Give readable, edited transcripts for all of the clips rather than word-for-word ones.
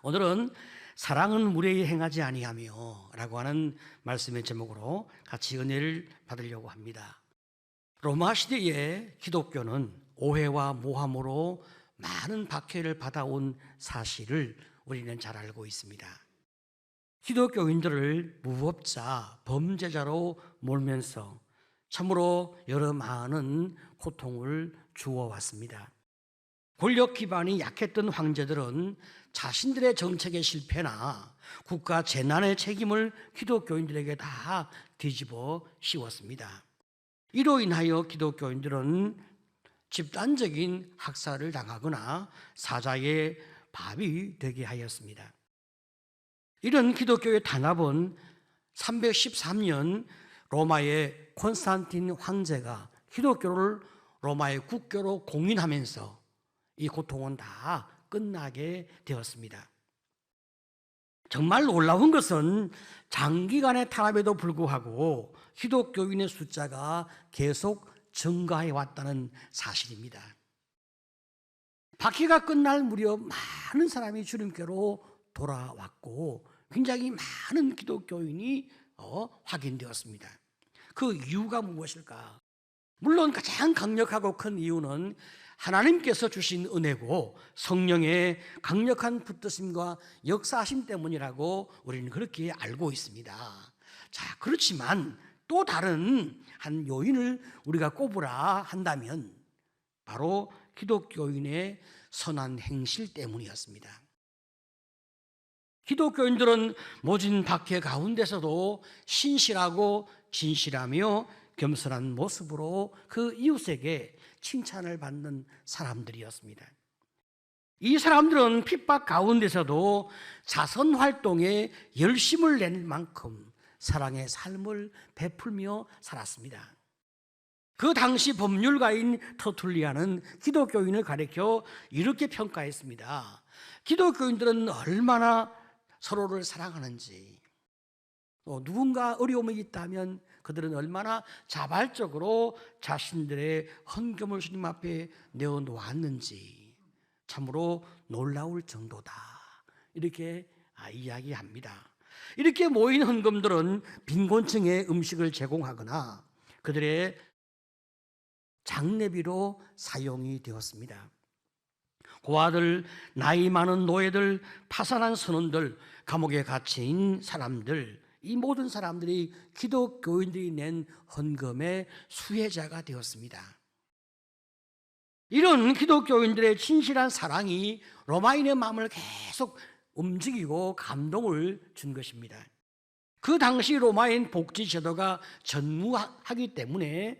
오늘은 사랑은 무례히 행하지 아니하며 라고 하는 말씀의 제목으로 같이 은혜를 받으려고 합니다. 로마 시대의 기독교는 오해와 모함으로 많은 박해를 받아온 사실을 우리는 잘 알고 있습니다. 기독교인들을 무법자, 범죄자로 몰면서 참으로 여러 많은 고통을 주어왔습니다. 권력 기반이 약했던 황제들은 자신들의 정책의 실패나 국가 재난의 책임을 기독교인들에게 다 뒤집어 씌웠습니다. 이로 인하여 기독교인들은 집단적인 학살을 당하거나 사자의 밥이 되게 하였습니다. 이런 기독교의 단합은 313년 로마의 콘스탄틴 황제가 기독교를 로마의 국교로 공인하면서 이 고통은 다 끝나게 되었습니다. 정말 놀라운 것은 장기간의 탄압에도 불구하고 기독교인의 숫자가 계속 증가해 왔다는 사실입니다. 박해가 끝날 무렵 많은 사람이 주님께로 돌아왔고 굉장히 많은 기독교인이 확인되었습니다. 그 이유가 무엇일까? 물론 가장 강력하고 큰 이유는 하나님께서 주신 은혜고 성령의 강력한 붙드심과 역사하심 때문이라고 우리는 그렇게 알고 있습니다. 자, 그렇지만 또 다른 한 요인을 우리가 꼽으라 한다면 바로 기독교인의 선한 행실 때문이었습니다. 기독교인들은 모진 박해 가운데서도 신실하고 진실하며 겸손한 모습으로 그 이웃에게 칭찬을 받는 사람들이었습니다. 이 사람들은 핍박 가운데서도 자선 활동에 열심을 낼 만큼 사랑의 삶을 베풀며 살았습니다. 그 당시 법률가인 터툴리안은 기독교인을 가리켜 이렇게 평가했습니다. 기독교인들은 얼마나 서로를 사랑하는지, 또 누군가 어려움이 있다면 그들은 얼마나 자발적으로 자신들의 헌금을 주님 앞에 내어놓았는지 참으로 놀라울 정도다, 이렇게 이야기합니다. 이렇게 모인 헌금들은 빈곤층에 음식을 제공하거나 그들의 장례비로 사용이 되었습니다. 고아들, 나이 많은 노예들, 파산한 선원들, 감옥에 갇힌 사람들, 이 모든 사람들이 기독교인들이 낸 헌금의 수혜자가 되었습니다. 이런 기독교인들의 진실한 사랑이 로마인의 마음을 계속 움직이고 감동을 준 것입니다. 그 당시 로마인 복지 제도가 전무하기 때문에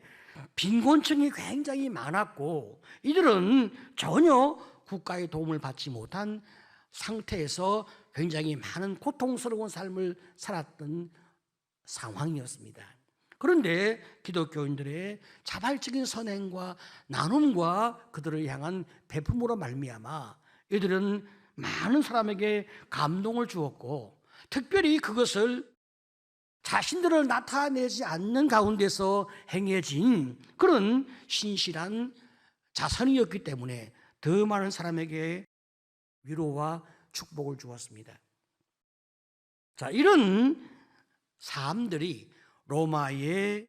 빈곤층이 굉장히 많았고 이들은 전혀 국가의 도움을 받지 못한 상태에서 굉장히 많은 고통스러운 삶을 살았던 상황이었습니다. 그런데 기독교인들의 자발적인 선행과 나눔과 그들을 향한 베품으로 말미암아 이들은 많은 사람에게 감동을 주었고 특별히 그것을 자신들을 나타내지 않는 가운데서 행해진 그런 신실한 자선이었기 때문에 더 많은 사람에게 위로와 축복을 주었습니다. 자, 이런 사람들이 로마의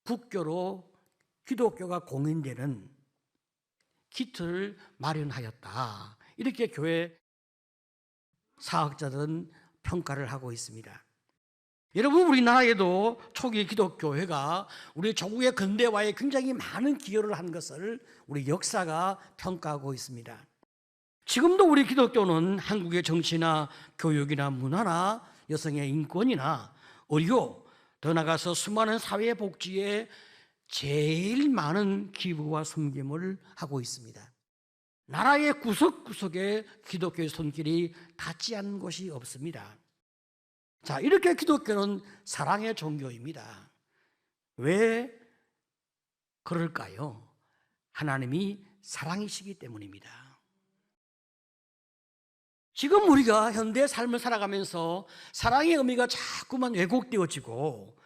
국교로 기독교가 공인되는 기틀을 마련하였다, 이렇게 교회 사학자들은 평가를 하고 있습니다. 여러분, 우리나라에도 초기 기독교회가 우리 조국의 근대화에 굉장히 많은 기여를 한 것을 우리 역사가 평가하고 있습니다. 지금도 우리 기독교는 한국의 정치나 교육이나 문화나 여성의 인권이나 의료, 더 나아가서 수많은 사회복지에 제일 많은 기부와 섬김을 하고 있습니다. 나라의 구석구석에 기독교의 손길이 닿지 않는 곳이 없습니다. 자, 이렇게 기독교는 사랑의 종교입니다. 왜 그럴까요? 하나님이 사랑이시기 때문입니다. 지금 우리가 현대의 삶을 살아가면서 사랑의 의미가 자꾸만 왜곡되어지고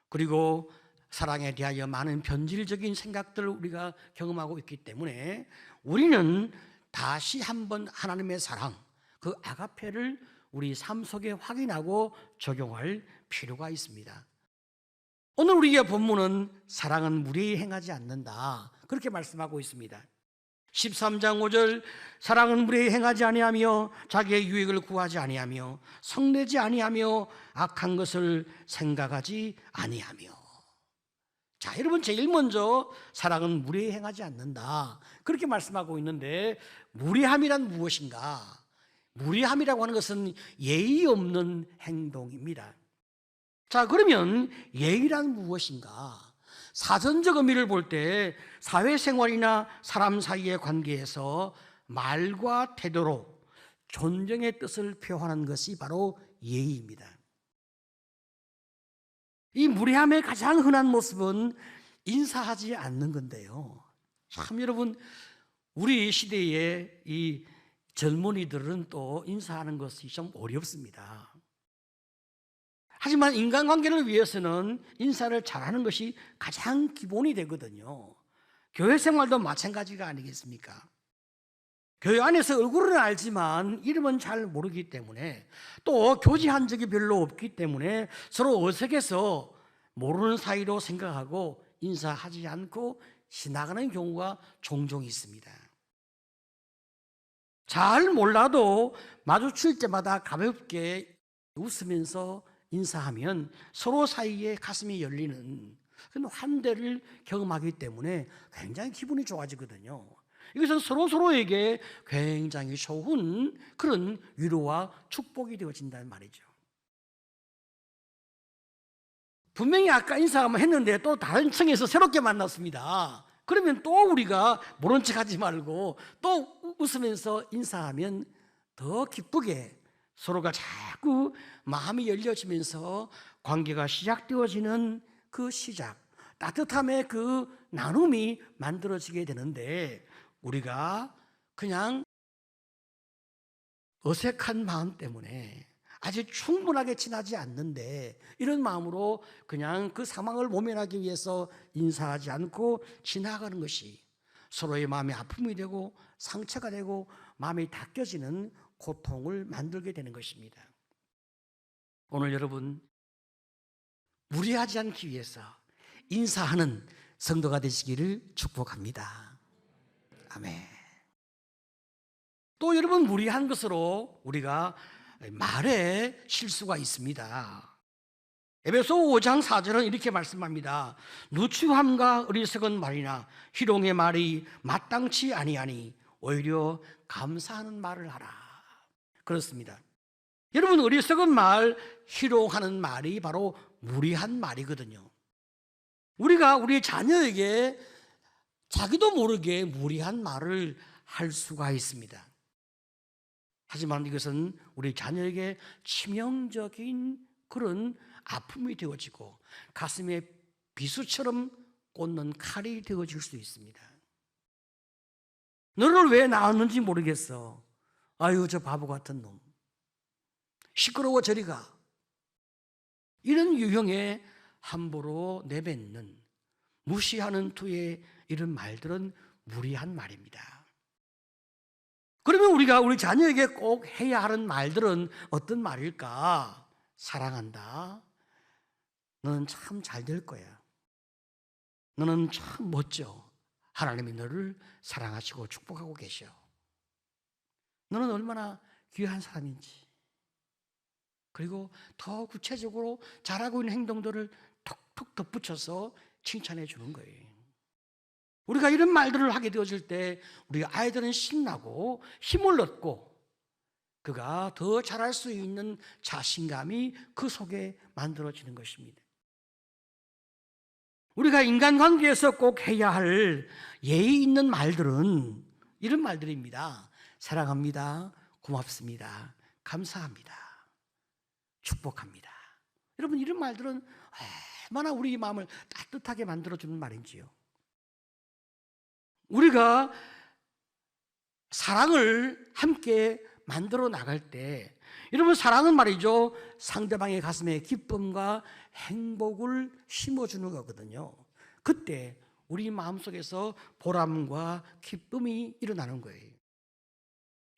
그리고 사랑에 대하여 많은 변질적인 생각들을 우리가 경험하고 있기 때문에 우리는 다시 한번 하나님의 사랑, 그 아가페를 우리 삶 속에 확인하고 적용할 필요가 있습니다. 오늘 우리의 본문은 사랑은 무례히 행하지 않는다, 그렇게 말씀하고 있습니다. 13장 5절, 사랑은 무례히 행하지 아니하며 자기의 유익을 구하지 아니하며 성내지 아니하며 악한 것을 생각하지 아니하며. 자, 여러분, 제일 먼저 사랑은 무례히 행하지 않는다, 그렇게 말씀하고 있는데, 무례함이란 무엇인가? 무례함이라고 하는 것은 예의 없는 행동입니다. 자, 그러면 예의란 무엇인가? 사전적 의미를 볼 때 사회생활이나 사람 사이의 관계에서 말과 태도로 존경의 뜻을 표현하는 것이 바로 예의입니다. 이 무례함의 가장 흔한 모습은 인사하지 않는 건데요. 참, 여러분, 우리 시대의 이 젊은이들은 또 인사하는 것이 좀 어렵습니다. 하지만 인간관계를 위해서는 인사를 잘하는 것이 가장 기본이 되거든요. 교회 생활도 마찬가지가 아니겠습니까? 교회 안에서 얼굴은 알지만 이름은 잘 모르기 때문에, 또 교제한 적이 별로 없기 때문에 서로 어색해서 모르는 사이로 생각하고 인사하지 않고 지나가는 경우가 종종 있습니다. 잘 몰라도 마주칠 때마다 가볍게 웃으면서 인사하면 서로 사이에 가슴이 열리는 그런 환대를 경험하기 때문에 굉장히 기분이 좋아지거든요. 이것은 서로에게 굉장히 좋은 그런 위로와 축복이 되어진다는 말이죠. 분명히 아까 인사 한번 했는데 또 다른 층에서 새롭게 만났습니다. 그러면 또 우리가 모른 척 하지 말고 또 웃으면서 인사하면 더 기쁘게 서로가 자꾸 마음이 열려지면서 관계가 시작되어지는 그 시작, 따뜻함의 그 나눔이 만들어지게 되는데, 우리가 그냥 어색한 마음 때문에 아직 충분하게 친하지 않는데 이런 마음으로 그냥 그 상황을 모면하기 위해서 인사하지 않고 지나가는 것이 서로의 마음에 아픔이 되고 상처가 되고 마음이 닦여지는 고통을 만들게 되는 것입니다. 오늘 여러분, 무리하지 않기 위해서 인사하는 성도가 되시기를 축복합니다. 아멘. 또 여러분, 무리한 것으로 우리가 말에 실수가 있습니다. 에베소 5장 4절은 이렇게 말씀합니다. 누추함과 어리석은 말이나 희롱의 말이 마땅치 아니하니 오히려 감사하는 말을 하라. 그렇습니다. 여러분, 어리석은 말, 희롱하는 말이 바로 무리한 말이거든요. 우리가 우리 자녀에게 자기도 모르게 무리한 말을 할 수가 있습니다. 하지만 이것은 우리 자녀에게 치명적인 그런 아픔이 되어지고 가슴에 비수처럼 꽂는 칼이 되어질 수 있습니다. 너를 왜 낳았는지 모르겠어. 아유, 저 바보 같은 놈. 시끄러워 저리 가. 이런 유형의 함부로 내뱉는, 무시하는 투의 이런 말들은 무리한 말입니다. 그러면 우리가 우리 자녀에게 꼭 해야 하는 말들은 어떤 말일까? 사랑한다. 너는 참 잘 될 거야. 너는 참 멋져. 하나님이 너를 사랑하시고 축복하고 계셔. 너는 얼마나 귀한 사람인지. 그리고 더 구체적으로 잘하고 있는 행동들을 톡톡 덧붙여서 칭찬해 주는 거예요. 우리가 이런 말들을 하게 되어질 때 우리 아이들은 신나고 힘을 얻고 그가 더 잘할 수 있는 자신감이 그 속에 만들어지는 것입니다. 우리가 인간관계에서 꼭 해야 할 예의 있는 말들은 이런 말들입니다. 사랑합니다. 고맙습니다. 감사합니다. 축복합니다. 여러분, 이런 말들은 얼마나 우리 마음을 따뜻하게 만들어주는 말인지요. 우리가 사랑을 함께 만들어 나갈 때, 여러분, 사랑은 말이죠, 상대방의 가슴에 기쁨과 행복을 심어주는 거거든요. 그때 우리 마음속에서 보람과 기쁨이 일어나는 거예요.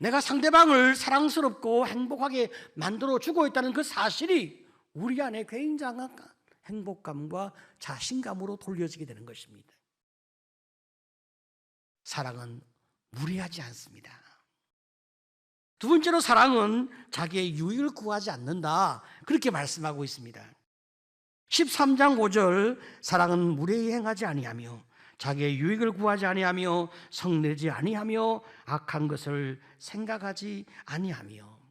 내가 상대방을 사랑스럽고 행복하게 만들어주고 있다는 그 사실이 우리 안에 굉장한 행복감과 자신감으로 돌려지게 되는 것입니다. 사랑은 무례하지 않습니다. 두 번째로 사랑은 자기의 유익을 구하지 않는다, 그렇게 말씀하고 있습니다. 13장 5절, 사랑은 무례히 행하지 아니하며 자기의 유익을 구하지 아니하며 성내지 아니하며 악한 것을 생각하지 아니하며.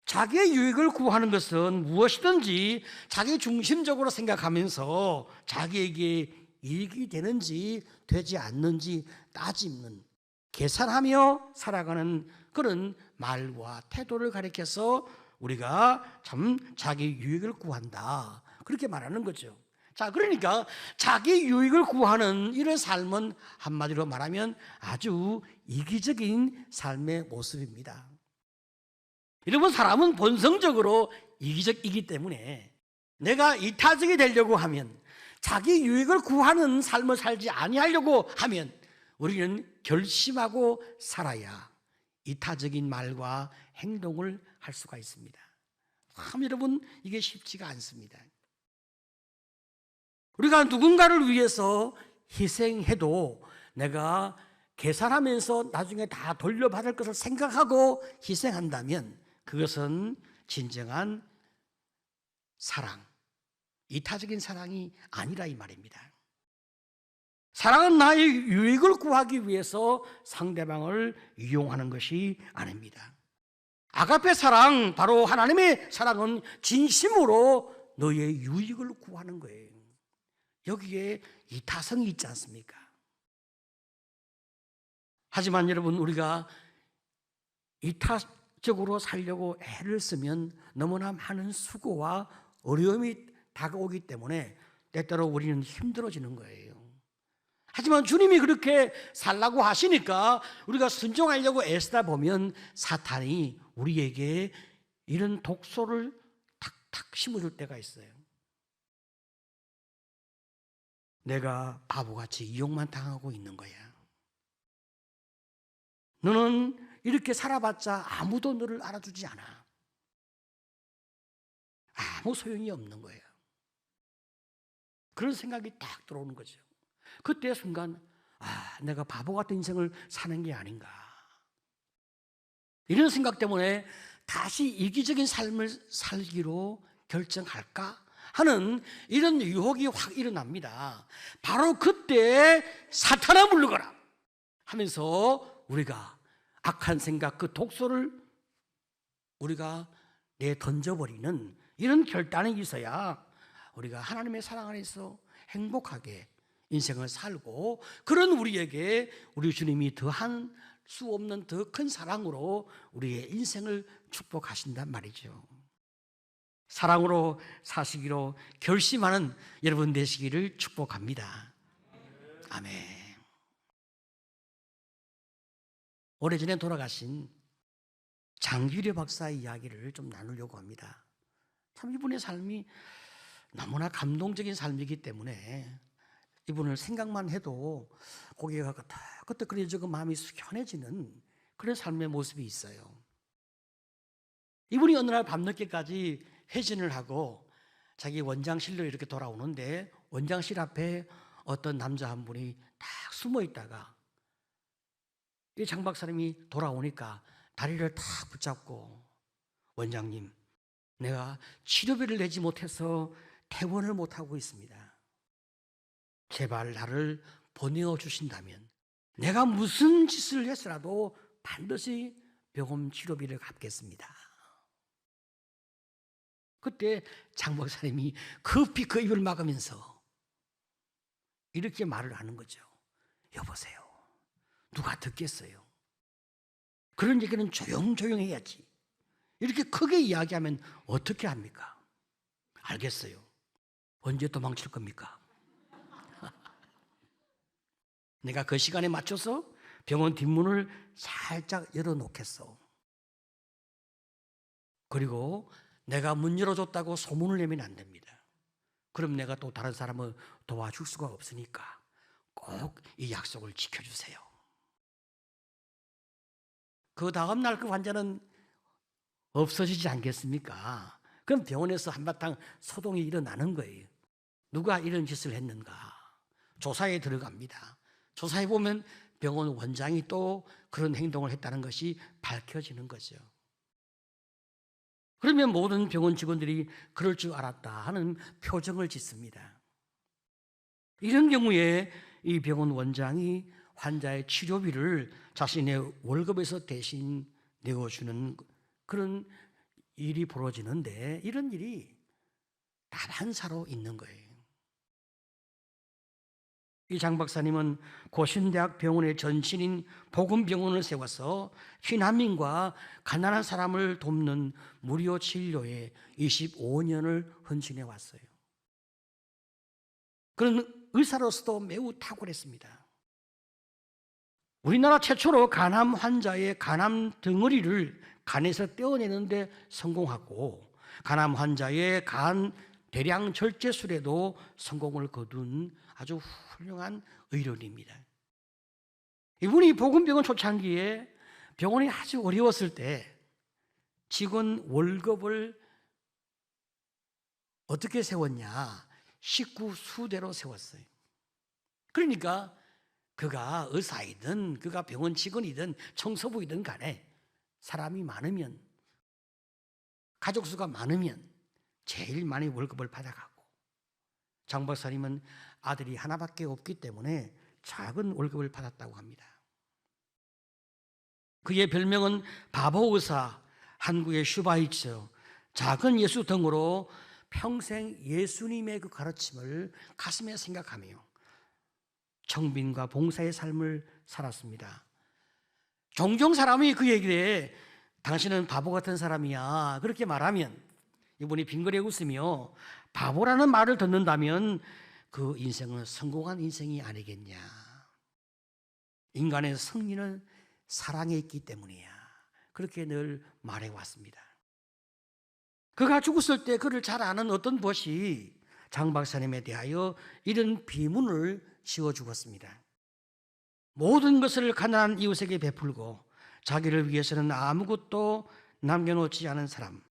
자기의 유익을 구하는 것은 무엇이든지 자기 중심적으로 생각하면서 자기에게 이익이 되는지 되지 않는지 따지는, 계산하며 살아가는 그런 말과 태도를 가리켜서 우리가 참 자기 유익을 구한다, 그렇게 말하는 거죠. 자, 그러니까 자기 유익을 구하는 이런 삶은 한마디로 말하면 아주 이기적인 삶의 모습입니다. 여러분, 사람은 본성적으로 이기적이기 때문에 내가 이타적이 되려고 하면, 자기 유익을 구하는 삶을 살지 아니하려고 하면 우리는 결심하고 살아야 이타적인 말과 행동을 할 수가 있습니다. 참 여러분, 이게 쉽지가 않습니다. 우리가 누군가를 위해서 희생해도 내가 계산하면서 나중에 다 돌려받을 것을 생각하고 희생한다면 그것은 진정한 사랑, 이타적인 사랑이 아니라 이 말입니다. 사랑은 나의 유익을 구하기 위해서 상대방을 이용하는 것이 아닙니다. 아가페 사랑, 바로 하나님의 사랑은 진심으로 너의 유익을 구하는 거예요. 여기에 이타성이 있지 않습니까? 하지만 여러분, 우리가 이타적으로 살려고 애를 쓰면 너무나 많은 수고와 어려움이 다가오기 때문에 때때로 우리는 힘들어지는 거예요. 하지만 주님이 그렇게 살라고 하시니까 우리가 순종하려고 애쓰다 보면 사탄이 우리에게 이런 독소를 탁탁 심어줄 때가 있어요. 내가 바보같이 이용만 당하고 있는 거야. 너는 이렇게 살아봤자 아무도 너를 알아주지 않아. 아무 소용이 없는 거예요. 그런 생각이 딱 들어오는 거죠. 그때 순간, 내가 바보 같은 인생을 사는 게 아닌가. 이런 생각 때문에 다시 이기적인 삶을 살기로 결정할까 하는 이런 유혹이 확 일어납니다. 바로 그때 사탄아 물러가라 하면서 우리가 악한 생각, 그 독소를 우리가 내던져버리는 이런 결단이 있어야 우리가 하나님의 사랑 안에서 행복하게 인생을 살고, 그런 우리에게 우리 주님이 더한 수 없는 더 큰 사랑으로 우리의 인생을 축복하신단 말이죠. 사랑으로 사시기로 결심하는 여러분 되시기를 축복합니다. 아멘. 오래전에 돌아가신 장규려 박사의 이야기를 좀 나누려고 합니다. 참 이분의 삶이 너무나 감동적인 삶이기 때문에 이분을 생각만 해도 고개가 끄덕끄덕거리고 마음이 숙연해지는 그런 삶의 모습이 있어요. 이분이 어느 날 밤늦게까지 회진을 하고 자기 원장실로 이렇게 돌아오는데, 원장실 앞에 어떤 남자 한 분이 딱 숨어 있다가 이 장 박사님이 돌아오니까 다리를 탁 붙잡고, 원장님, 내가 치료비를 내지 못해서 퇴원을 못하고 있습니다. 제발 나를 보내어 주신다면 내가 무슨 짓을 했으라도 반드시 병원 치료비를 갚겠습니다. 그때 장 박사님이 급히 그 입을 막으면서 이렇게 말을 하는 거죠. 여보세요, 누가 듣겠어요? 그런 얘기는 조용조용 해야지. 이렇게 크게 이야기하면 어떻게 합니까? 알겠어요. 언제 도망칠 겁니까? 내가 그 시간에 맞춰서 병원 뒷문을 살짝 열어놓겠어. 그리고 내가 문 열어줬다고 소문을 내면 안 됩니다. 그럼 내가 또 다른 사람을 도와줄 수가 없으니까 꼭 이 약속을 지켜주세요. 그 다음날 그 환자는 없어지지 않겠습니까? 그럼 병원에서 한바탕 소동이 일어나는 거예요. 누가 이런 짓을 했는가? 조사에 들어갑니다. 조사해 보면 병원 원장이 또 그런 행동을 했다는 것이 밝혀지는 거죠. 그러면 모든 병원 직원들이 그럴 줄 알았다 하는 표정을 짓습니다. 이런 경우에 이 병원 원장이 환자의 치료비를 자신의 월급에서 대신 내어주는 그런 일이 벌어지는데, 이런 일이 다반사로 있는 거예요. 이 장 박사님은 고신대학 병원의 전신인 복음병원을 세워서 피난민과 가난한 사람을 돕는 무료 진료에 25년을 헌신해 왔어요. 그런 의사로서도 매우 탁월했습니다. 우리나라 최초로 간암 환자의 간암 덩어리를 간에서 떼어내는데 성공하고, 간암 환자의 간 대량 절제술에도 성공을 거둔 아주 훌륭한 의료인입니다. 이분이 복음병원 초창기에 병원이 아주 어려웠을 때 직원 월급을 어떻게 세웠냐? 식구 수대로 세웠어요. 그러니까 그가 의사이든 그가 병원 직원이든 청소부이든 간에 사람이 많으면, 가족 수가 많으면 제일 많이 월급을 받아가고, 장 박사님은 아들이 하나밖에 없기 때문에 작은 월급을 받았다고 합니다. 그의 별명은 바보 의사, 한국의 슈바이처, 작은 예수 등으로 평생 예수님의 그 가르침을 가슴에 생각하며 청빈과 봉사의 삶을 살았습니다. 종종 사람이 그에게 당신은 바보 같은 사람이야 그렇게 말하면 이분이 빙그레 웃으며 바보라는 말을 듣는다면 그 인생은 성공한 인생이 아니겠냐. 인간의 승리는 사랑에 있기 때문이야. 그렇게 늘 말해왔습니다. 그가 죽었을 때 그를 잘 아는 어떤 벗이 장 박사님에 대하여 이런 비문을 지어 주었습니다. 모든 것을 가난한 이웃에게 베풀고 자기를 위해서는 아무것도 남겨놓지 않은 사람,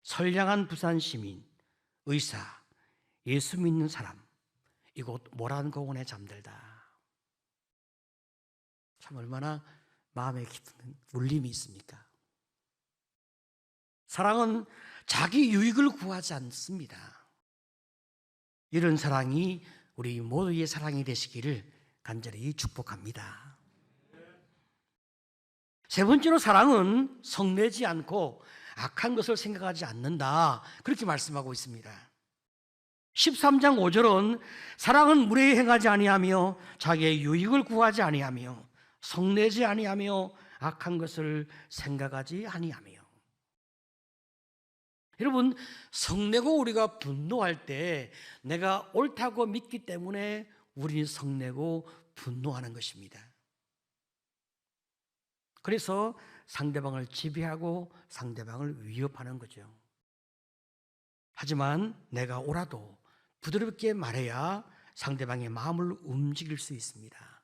선량한 부산 시민, 의사, 예수 믿는 사람, 이곳 모란공원에 잠들다. 참 얼마나 마음에 깊은 울림이 있습니까? 사랑은 자기 유익을 구하지 않습니다. 이런 사랑이 우리 모두의 사랑이 되시기를 간절히 축복합니다. 세 번째로, 사랑은 성내지 않고 악한 것을 생각하지 않는다, 그렇게 말씀하고 있습니다. 13장 5절은 사랑은 무례히 행하지 아니하며 자기의 유익을 구하지 아니하며 성내지 아니하며 악한 것을 생각하지 아니하며. 여러분, 성내고 우리가 분노할 때 내가 옳다고 믿기 때문에 우리는 성내고 분노하는 것입니다. 그래서 상대방을 지배하고 상대방을 위협하는 거죠. 하지만 내가 옳아도 부드럽게 말해야 상대방의 마음을 움직일 수 있습니다.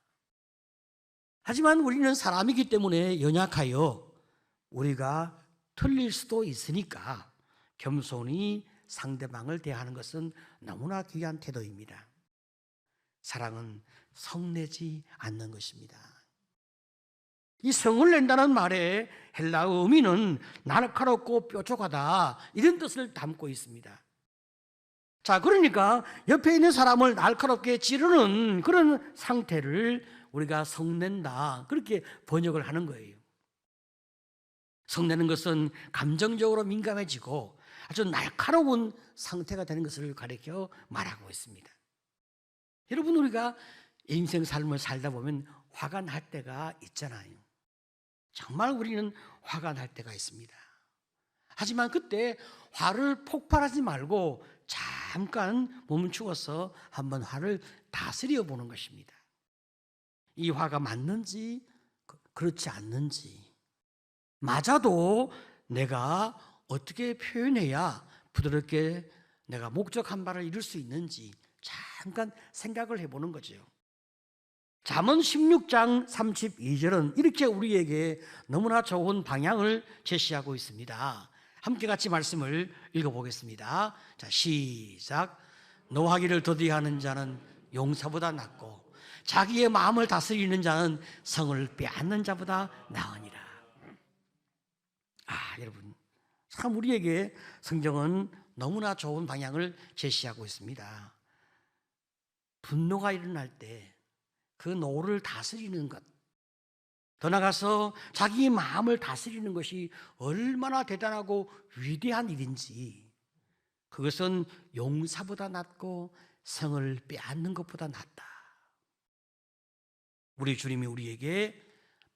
하지만 우리는 사람이기 때문에 연약하여 우리가 틀릴 수도 있으니까 겸손히 상대방을 대하는 것은 너무나 귀한 태도입니다. 사랑은 성내지 않는 것입니다. 이 성을 낸다는 말의 헬라어 의미는 날카롭고 뾰족하다, 이런 뜻을 담고 있습니다. 자, 그러니까 옆에 있는 사람을 날카롭게 찌르는 그런 상태를 우리가 성낸다, 그렇게 번역을 하는 거예요. 성내는 것은 감정적으로 민감해지고 아주 날카로운 상태가 되는 것을 가리켜 말하고 있습니다. 여러분, 우리가 인생 삶을 살다 보면 화가 날 때가 있잖아요. 정말 우리는 화가 날 때가 있습니다. 하지만 그때 화를 폭발하지 말고 잠깐 멈추어서 한번 화를 다스려 보는 것입니다. 이 화가 맞는지 그렇지 않는지, 맞아도 내가 어떻게 표현해야 부드럽게 내가 목적한 바를 이룰 수 있는지 잠깐 생각을 해보는 거죠. 잠언 16장 32절은 이렇게 우리에게 너무나 좋은 방향을 제시하고 있습니다. 함께 같이 말씀을 읽어보겠습니다. 자, 시작. 노하기를 더디하는 자는 용사보다 낫고 자기의 마음을 다스리는 자는 성을 빼앗는 자보다 나으니라. 여러분, 참 우리에게 성경은 너무나 좋은 방향을 제시하고 있습니다. 분노가 일어날 때 그 노를 다스리는 것, 더 나아가서 자기 마음을 다스리는 것이 얼마나 대단하고 위대한 일인지, 그것은 용사보다 낫고 성을 빼앗는 것보다 낫다. 우리 주님이 우리에게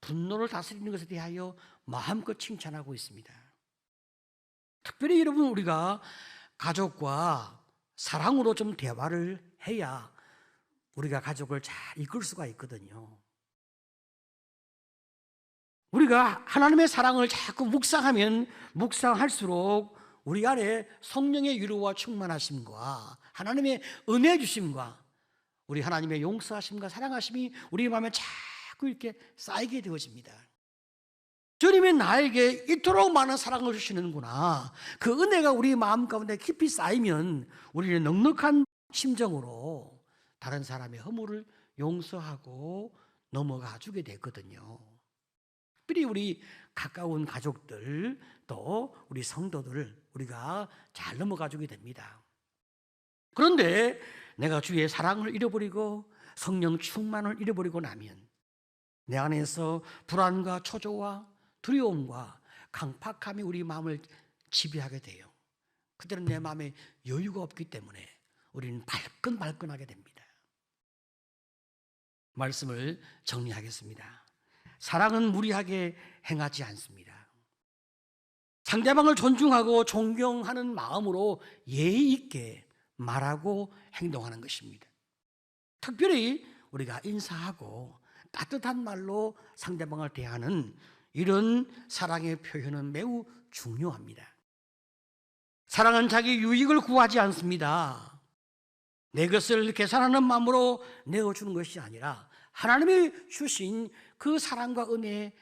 분노를 다스리는 것에 대하여 마음껏 칭찬하고 있습니다. 특별히 여러분, 우리가 가족과 사랑으로 좀 대화를 해야 우리가 가족을 잘 이끌 수가 있거든요. 우리가 하나님의 사랑을 자꾸 묵상하면 묵상할수록 우리 안에 성령의 위로와 충만하심과 하나님의 은혜 주심과 우리 하나님의 용서하심과 사랑하심이 우리 마음에 자꾸 이렇게 쌓이게 되어집니다. 주님이 나에게 이토록 많은 사랑을 주시는구나, 그 은혜가 우리 마음 가운데 깊이 쌓이면 우리는 넉넉한 심정으로 다른 사람의 허물을 용서하고 넘어가 주게 되거든요. 특별히 우리 가까운 가족들, 또 우리 성도들, 우리가 잘 넘어가 주게 됩니다. 그런데 내가 주의 사랑을 잃어버리고 성령 충만을 잃어버리고 나면 내 안에서 불안과 초조와 두려움과 강팍함이 우리 마음을 지배하게 돼요. 그때는 내 마음에 여유가 없기 때문에 우리는 발끈발끈하게 됩니다. 말씀을 정리하겠습니다. 사랑은 무리하게 행하지 않습니다. 상대방을 존중하고 존경하는 마음으로 예의 있게 말하고 행동하는 것입니다. 특별히 우리가 인사하고 따뜻한 말로 상대방을 대하는 이런 사랑의 표현은 매우 중요합니다. 사랑은 자기 유익을 구하지 않습니다. 내 것을 계산하는 마음으로 내어주는 것이 아니라 하나님이 주신 그 사랑과 은혜에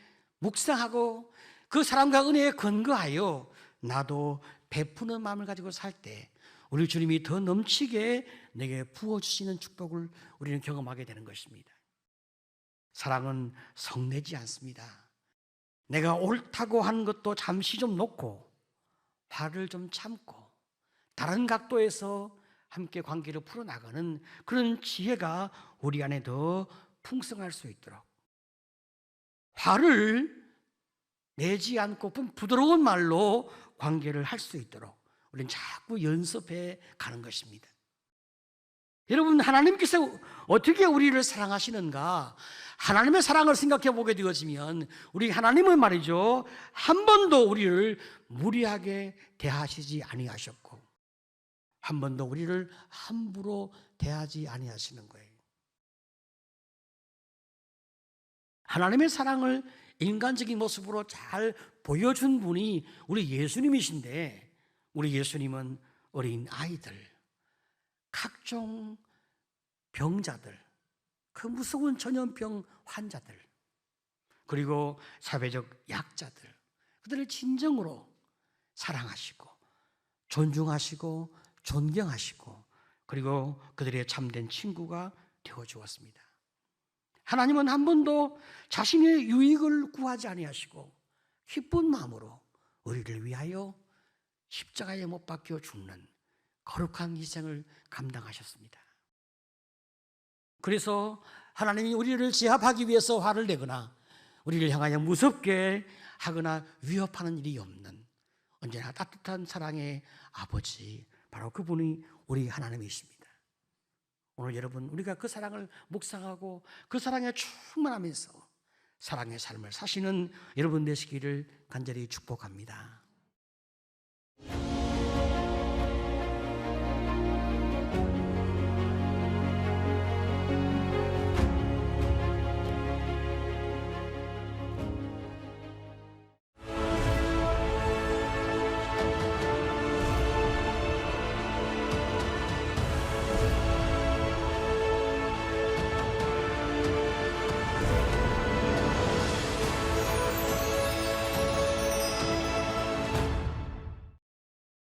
묵상하고 그 사랑과 은혜에 근거하여 나도 베푸는 마음을 가지고 살 때 우리 주님이 더 넘치게 내게 부어주시는 축복을 우리는 경험하게 되는 것입니다. 사랑은 성내지 않습니다. 내가 옳다고 하는 것도 잠시 좀 놓고 화를 좀 참고 다른 각도에서 함께 관계를 풀어나가는 그런 지혜가 우리 안에 더 풍성할 수 있도록, 화를 내지 않고 부드러운 말로 관계를 할 수 있도록 우리는 자꾸 연습해 가는 것입니다. 여러분, 하나님께서 어떻게 우리를 사랑하시는가, 하나님의 사랑을 생각해 보게 되어지면 우리 하나님은 말이죠, 한 번도 우리를 무리하게 대하시지 아니하셨고 한 번도 우리를 함부로 대하지 아니하시는 거예요. 하나님의 사랑을 인간적인 모습으로 잘 보여준 분이 우리 예수님이신데, 우리 예수님은 어린 아이들, 각종 병자들, 그 무서운 전염병 환자들, 그리고 사회적 약자들, 그들을 진정으로 사랑하시고 존중하시고 존경하시고 그리고 그들의 참된 친구가 되어주었습니다. 하나님은 한 번도 자신의 유익을 구하지 아니하시고 기쁜 마음으로 우리를 위하여 십자가에 못 박혀 죽는 거룩한 희생을 감당하셨습니다. 그래서 하나님이 우리를 제압하기 위해서 화를 내거나 우리를 향하여 무섭게 하거나 위협하는 일이 없는 언제나 따뜻한 사랑의 아버지, 바로 그분이 우리 하나님이십니다. 오늘 여러분, 우리가 그 사랑을 묵상하고 그 사랑에 충만하면서 사랑의 삶을 사시는 여러분 되시기를 간절히 축복합니다.